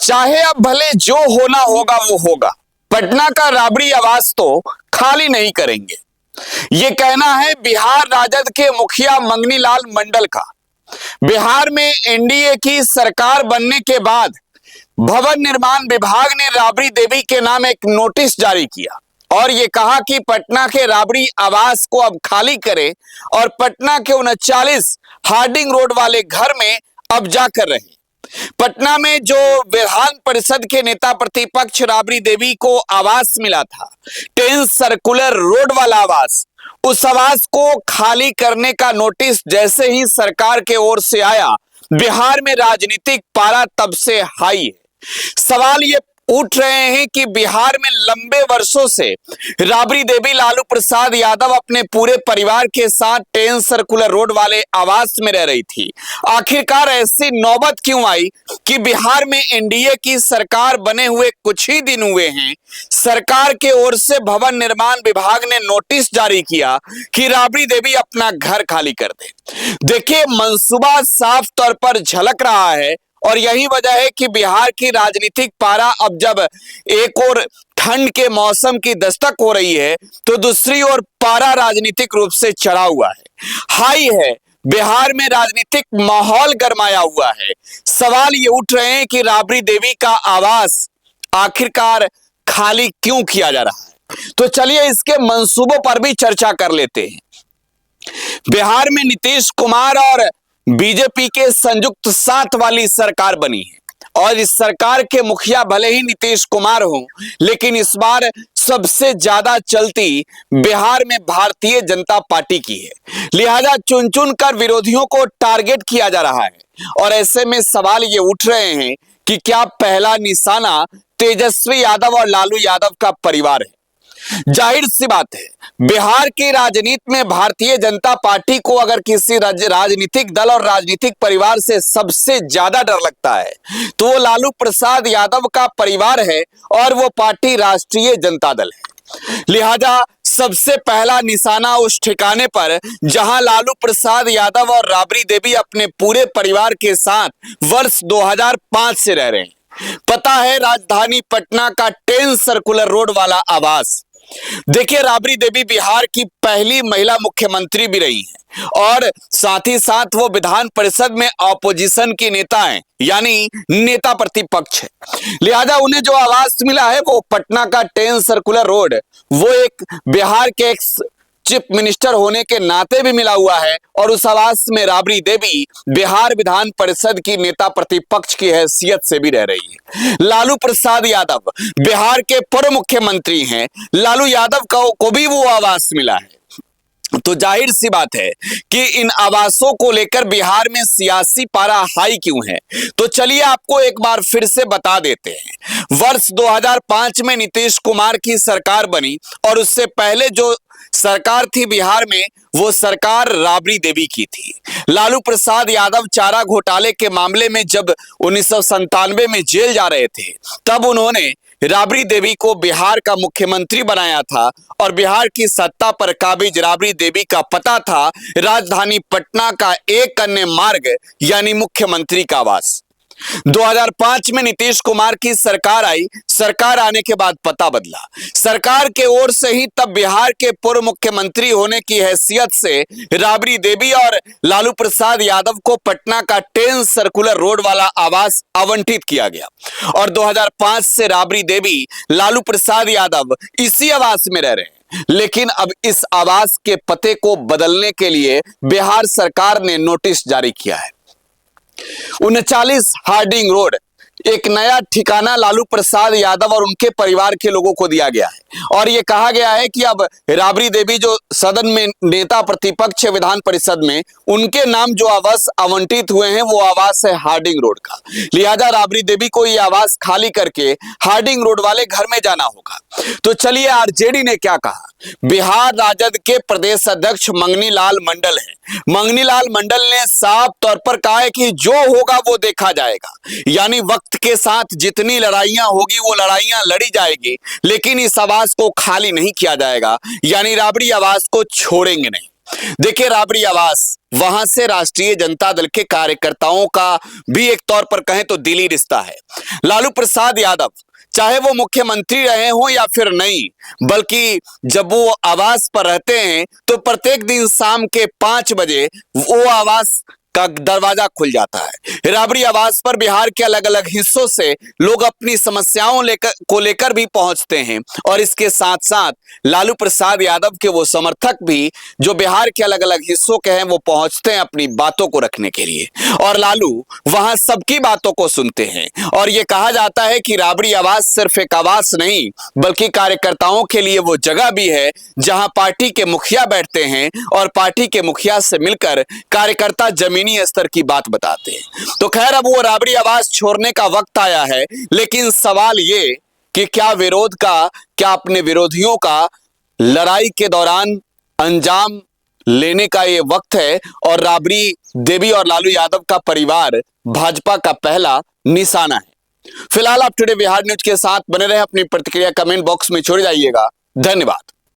चाहे अब भले जो होना होगा वो होगा, पटना का राबड़ी आवास तो खाली नहीं करेंगे। ये कहना है बिहार राजद के मुखिया मंगनी लाल मंडल का। बिहार में एनडीए की सरकार बनने के बाद भवन निर्माण विभाग ने राबड़ी देवी के नाम एक नोटिस जारी किया और ये कहा कि पटना के राबड़ी आवास को अब खाली करे और पटना के 39 हार्डिंग रोड वाले घर में अब जाकर रहे। पटना में जो विधान परिषद के नेता प्रतिपक्ष राबड़ी देवी को आवास मिला था, 10 सर्कुलर रोड वाला आवास, उस आवास को खाली करने का नोटिस जैसे ही सरकार के ओर से आया, बिहार में राजनीतिक पारा तब से हाई है। सवाल ये उठ रहे हैं कि बिहार में लंबे वर्षों से राबड़ी देवी लालू प्रसाद यादव अपने पूरे परिवार के साथ 10 सर्कुलर रोड वाले आवास में रह रही थी। आखिरकार ऐसी नौबत क्यों आई कि बिहार में एनडीए की सरकार बने हुए कुछ ही दिन हुए हैं, सरकार के ओर से भवन निर्माण विभाग ने नोटिस जारी किया कि राबड़ी देवी अपना घर खाली कर दे। देखिए, मंसूबा साफ तौर पर झलक रहा है और यही वजह है कि बिहार की राजनीतिक पारा अब जब एक और ठंड के मौसम की दस्तक हो रही है तो दूसरी ओर पारा राजनीतिक रूप से चढ़ा हुआ है, हाई है। बिहार में राजनीतिक माहौल गरमाया हुआ है। सवाल ये उठ रहे हैं कि राबड़ी देवी का आवास आखिरकार खाली क्यों किया जा रहा है। तो चलिए इसके मंसूबों पर भी चर्चा कर लेते हैं। बिहार में नीतीश कुमार और बीजेपी के संयुक्त साथ वाली सरकार बनी है और इस सरकार के मुखिया भले ही नीतीश कुमार हों, लेकिन इस बार सबसे ज्यादा चलती बिहार में भारतीय जनता पार्टी की है। लिहाजा चुन चुन कर विरोधियों को टारगेट किया जा रहा है और ऐसे में सवाल ये उठ रहे हैं कि क्या पहला निशाना तेजस्वी यादव और लालू यादव का परिवार है। जाहिर सी बात है, बिहार की राजनीति में भारतीय जनता पार्टी को अगर किसी राजनीतिक दल और राजनीतिक परिवार से सबसे ज्यादा डर लगता है तो वो लालू प्रसाद यादव का परिवार है और वो पार्टी राष्ट्रीय जनता दल है। लिहाजा सबसे पहला निशाना उस ठिकाने पर जहां लालू प्रसाद यादव और राबड़ी देवी अपने पूरे परिवार के साथ वर्ष 2005 से रह रहे हैं। पता है, राजधानी पटना का 10 सर्कुलर रोड वाला आवास। देखिए, राबड़ी देवी बिहार की पहली महिला मुख्यमंत्री भी रही हैं और साथ ही साथ वो विधान परिषद में ऑपोजिशन की नेता हैं, यानी नेता प्रतिपक्ष है। लिहाजा उन्हें जो आवास मिला है वो पटना का 10 सर्कुलर रोड, वो एक बिहार के एक चीफ मिनिस्टर होने के नाते भी मिला हुआ है और उस आवास में राबड़ी देवी बिहार विधान परिषद की नेता प्रतिपक्ष की हैसियत से भी रह रही है। लालू प्रसाद यादव बिहार के पूर्व मुख्यमंत्री हैं, लालू यादव को भी वो आवास मिला है। तो जाहिर सी बात है कि इन आवासों को लेकर बिहार में सियासी पारा हाई क्यों है। तो चलिए आपको एक बार फिर से बता देते हैं। वर्ष 2005 में नीतीश कुमार की सरकार बनी और उससे पहले जो सरकार थी बिहार में वो सरकार राबड़ी देवी की थी। लालू प्रसाद यादव चारा घोटाले के मामले में जब 1997 में जेल जा रहे थे तब उन्होंने राबड़ी देवी को बिहार का मुख्यमंत्री बनाया था और बिहार की सत्ता पर काबिज राबड़ी देवी का पता था राजधानी पटना का एक अन्य मार्ग यानी मुख्यमंत्री का आवास। 2005 में नीतीश कुमार की सरकार आई। सरकार आने के बाद पता बदला। सरकार के ओर से ही तब बिहार के पूर्व मुख्यमंत्री होने की हैसियत से राबड़ी देवी और लालू प्रसाद यादव को पटना का 10 सर्कुलर रोड वाला आवास आवंटित किया गया और 2005 से राबड़ी देवी लालू प्रसाद यादव इसी आवास में रह रहे हैं। लेकिन अब इस आवास के पते को बदलने के लिए बिहार सरकार ने नोटिस जारी किया है। 39 हार्डिंग रोड एक नया ठिकाना लालू प्रसाद यादव और उनके परिवार के लोगों को दिया गया है और यह कहा गया है कि अब राबड़ी देवी जो सदन में नेता प्रतिपक्ष है विधान परिषद में, उनके नाम जो आवास आवंटित हुए हैं वो आवास है हार्डिंग रोड का। लिहाजा राबड़ी देवी को यह आवास खाली करके हार्डिंग रोड वाले घर में जाना होगा। तो चलिए आरजेडी ने क्या कहा। बिहार राजद के प्रदेश अध्यक्ष मंगनी लाल मंडल है। मंगनी लाल मंडल ने साफ तौर पर कहा है कि जो होगा वो देखा जाएगा, यानी वक्त के साथ जितनी लड़ाइयां होगी वो लड़ाइयां लड़ी जाएगी, लेकिन इस आवास को खाली नहीं किया जाएगा, यानी राबड़ी आवास को छोड़ेंगे नहीं। देखिए, राबड़ी आवास वहां से राष्ट्रीय जनता दल के कार्यकर्ताओं का भी एक तौर पर कहें तो दिली रिश्ता है। लालू प्रसाद यादव चाहे वो मुख्यमंत्री रहे हों या फिर नहीं, बल्कि जब वो आवास पर रहते हैं तो प्रत्येक दिन शाम के 5 बजे वो आवास का दरवाजा खुल जाता है। राबड़ी आवास पर बिहार के अलग अलग हिस्सों से लोग अपनी समस्याओं लेकर भी पहुंचते हैं और इसके साथ साथ लालू प्रसाद यादव के वो समर्थक भी जो बिहार के अलग अलग हिस्सों के हैं वो पहुंचते हैं अपनी बातों को रखने के लिए और लालू वहां सबकी बातों को सुनते हैं। और ये कहा जाता है कि राबड़ी आवास सिर्फ एक आवास नहीं बल्कि कार्यकर्ताओं के लिए वो जगह भी है जहां पार्टी के मुखिया बैठते हैं और पार्टी के मुखिया से मिलकर कार्यकर्ता जमीनी स्तर की बात बताते हैं। तो खैर, अब वो राबड़ी आवास छोड़ने का वक्त आया है, लेकिन सवाल ये कि क्या अपने विरोधियों का लड़ाई के दौरान अंजाम लेने का ये वक्त है और राबड़ी देवी और लालू यादव का परिवार भाजपा का पहला निशाना है। फिलहाल आप टुडे बिहार न्यूज के साथ बने रहे, अपनी प्रतिक्रिया कमेंट बॉक्स में छोड़ जाइएगा। धन्यवाद।